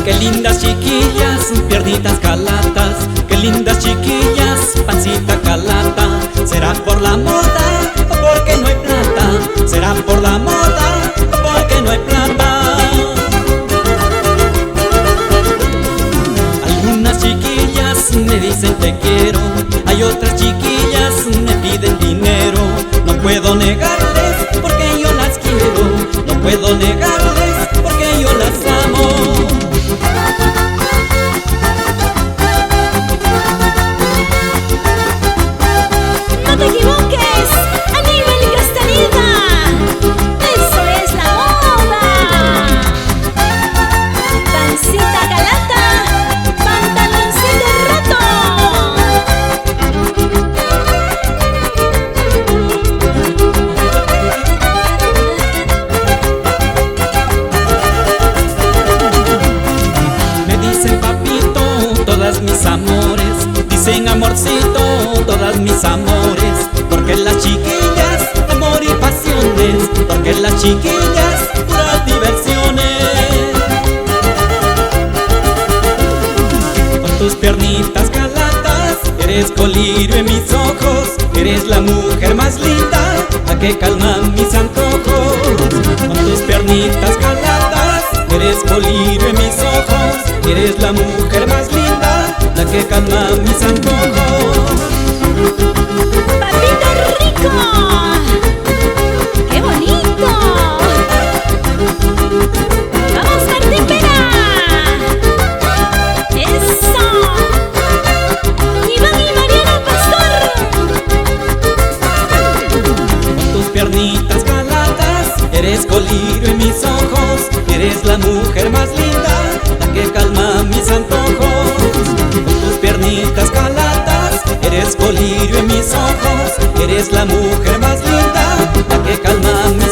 Qué lindas chiquillas, piernitas calatas, qué lindas chiquillas, pancita calata. ¿Será por la moda o porque no hay plata? ¿Será por la moda o porque no hay plata? Algunas chiquillas me dicen te quiero, hay otras chiquillas me piden dinero. No puedo negarles porque yo las quiero, no puedo negarles porque yo las amo. Mis amores, dicen amorcito, todas mis amores, porque las chiquillas, amor y pasiones, porque las chiquillas, puras diversiones. Con tus piernitas calatas, eres colirio en mis ojos, eres la mujer más linda, la que calma mis antojos. Con tus piernitas calatas, eres colirio en mis ojos, eres la mujer más linda, la que calma mis antojos. ¡Papito rico! ¡Qué bonito! ¡Vamos, Martín Pera! ¡Eso! ¡Iván y Mariana Pastor! Con tus piernitas calatas, eres colirio en mis ojos, eres la mujer más linda, la que calma mis antojos. Con tus piernitas calatas, eres colirio en mis ojos, eres la mujer más linda, la que calma mis